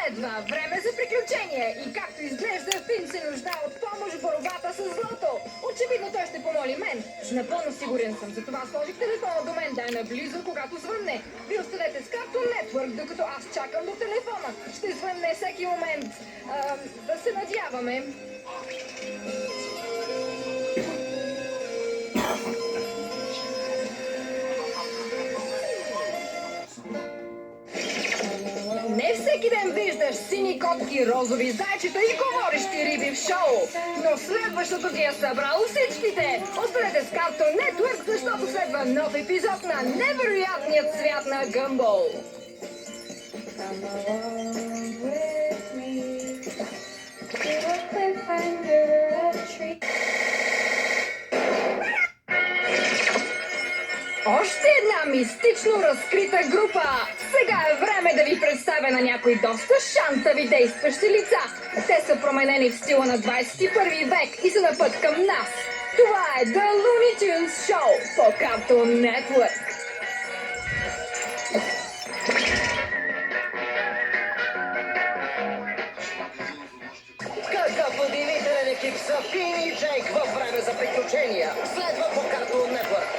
Следва време за приключение и както изглежда, Фин се нуждае от помощ в борбата с злото. Очевидно той ще помоли мен. Напълно сигурен съм. Затова сложих телефона до мен да е наблизо, когато звънне. Вие останете с Cartoon Network, докато аз чакам до телефона. Ще звънне всеки момент. Да се надяваме. Не всеки ден виждаш сини котки, розови зайчета и говорещи риби в шоу. Но следващото ги е събрало всичките. Останете с Cartoon Network, защото следва нов епизод на невероятният свят на Гъмбъл. Come along with me to a cliff under a tree. Още една мистично разкрита група. Сега е време да ви представя на някои доста шантави действащи лица. Те са променени в стила на 21 век и са на път към нас. Това е The Looney Tunes Show по Cartoon Network. Какъв удивителен екип са Фин и Джейк във време за приключения. Следва по Cartoon Network.